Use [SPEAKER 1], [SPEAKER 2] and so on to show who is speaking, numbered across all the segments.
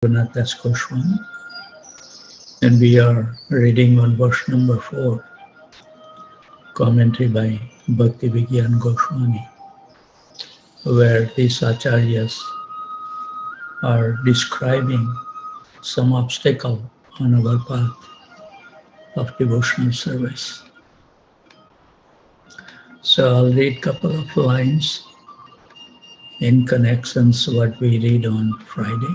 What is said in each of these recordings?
[SPEAKER 1] Raghunath Das Goswami, and we are reading on verse number 4, commentary by Bhakti Vigyan Goswami, where these acharyas are describing some obstacle on our path of devotional service. So I'll read couple of lines in connections what we read on Friday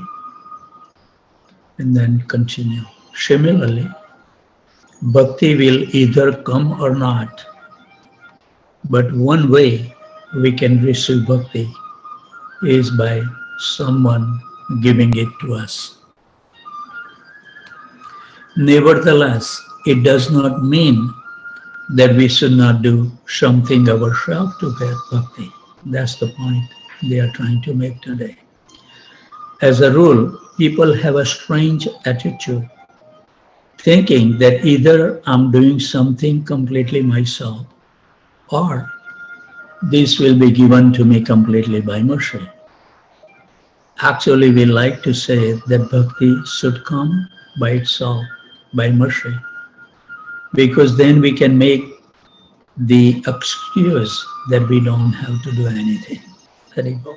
[SPEAKER 1] and then continue. Similarly, bhakti will either come or not, but one way we can receive bhakti is by someone giving it to us. Nevertheless, it does not mean that we should not do something ourselves to get bhakti. That's the point they are trying to make today. As a rule, people have a strange attitude, thinking that either I'm doing something completely myself or this will be given to me completely by mercy. Actually, we like to say that bhakti should come by itself, by mercy, because then we can make the excuse that we don't have to do anything. Very good.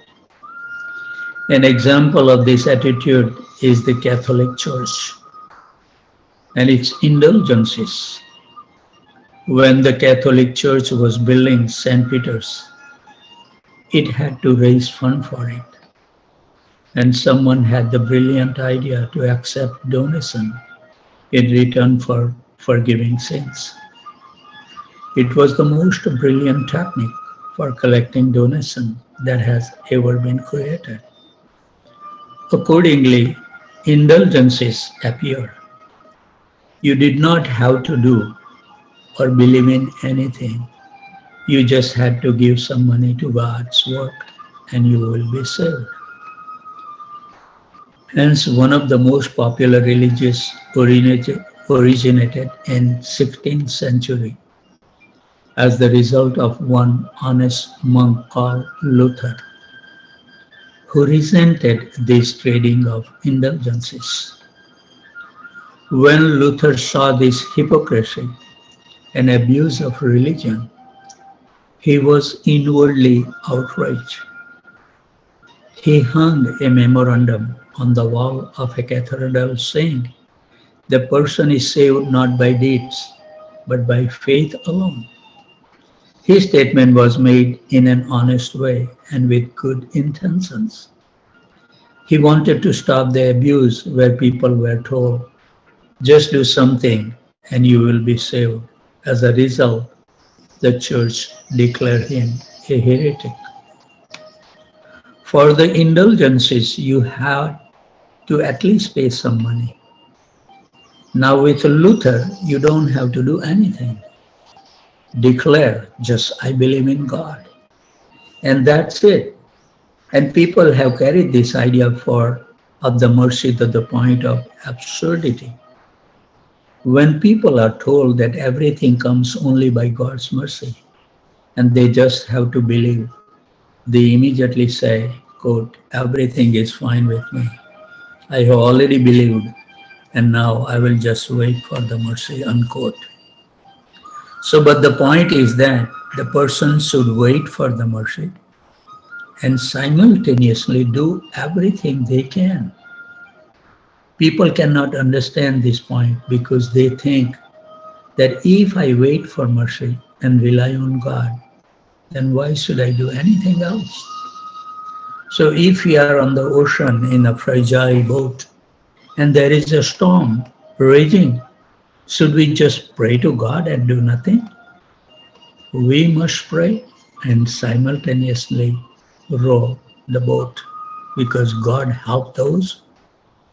[SPEAKER 1] An example of this attitude is the Catholic Church and its indulgences. When the Catholic Church was building St. Peter's, it had to raise funds for it. And someone had the brilliant idea to accept donation in return for forgiving sins. It was the most brilliant technique for collecting donation that has ever been created. Accordingly, indulgences appeared. You did not have to do or believe in anything. You just had to give some money to God's work and you will be saved. Hence, one of the most popular religions originated in 16th century as the result of one honest monk called Luther, who resented this trading of indulgences. When Luther saw this hypocrisy and abuse of religion, he was inwardly outraged. He hung a memorandum on the wall of a cathedral saying, "The person is saved not by deeds, but by faith alone." His statement was made in an honest way and with good intentions. He wanted to stop the abuse where people were told, just do something and you will be saved. As a result, the church declared him a heretic. For the indulgences, you had to at least pay some money. Now with Luther, you don't have to do anything. Declare, just I believe in God. And that's it. And people have carried this idea of the mercy to the point of absurdity. When people are told that everything comes only by God's mercy, and they just have to believe, they immediately say, quote, everything is fine with me. I have already believed, and now I will just wait for the mercy, unquote. So, but the point is that the person should wait for the mercy and simultaneously do everything they can. People cannot understand this point because they think that if I wait for mercy and rely on God, then why should I do anything else? So if we are on the ocean in a fragile boat and there is a storm raging, should we just pray to God and do nothing? We must pray and simultaneously row the boat because God helps those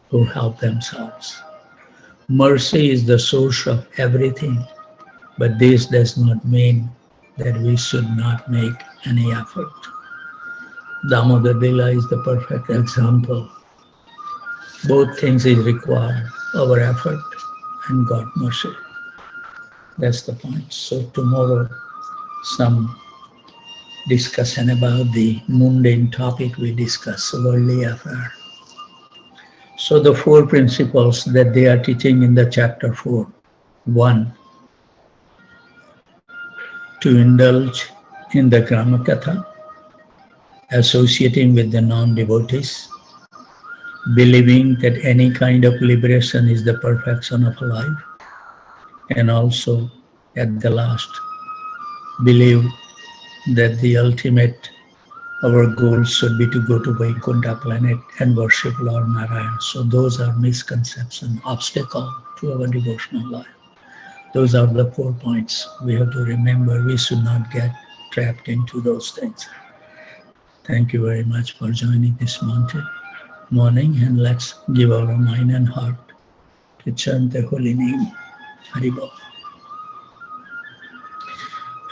[SPEAKER 1] who help themselves. Mercy is the source of everything, but this does not mean that we should not make any effort. Damodar Lila is the perfect example. Both things is required, our effort and God's mercy. That's the point. So tomorrow, some discussion about the mundane topic we discuss, worldly affair. So the four principles that they are teaching in the chapter 4. 1. To indulge in the Gramakatha, associating with the non-devotees, believing that any kind of liberation is the perfection of life, and also at the last, believe that the ultimate, our goal should be to go to Vaikuntha planet and worship Lord Narayan. So those are misconceptions, obstacle to our devotional life. Those are the 4 points we have to remember. We should not get trapped into those things. Thank you very much for joining this morning, and let's give our mind and heart to chant the holy name. Haribol.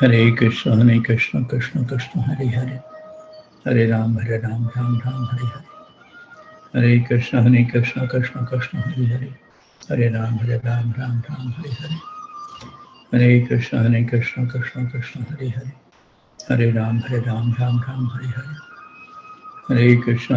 [SPEAKER 1] Hare Krishna, Krishna Krishna, Hare Hare. Hare Ram, Ram Ram, Hare Hare. Hare Krishna, Krishna Krishna, Hare Hare. Hare Ram, Ram Ram, Hare Hare. Hare Krishna, Krishna Krishna, Hare Hare. Hare Ram, Ram Ram, Hare Hare. Hare Krishna,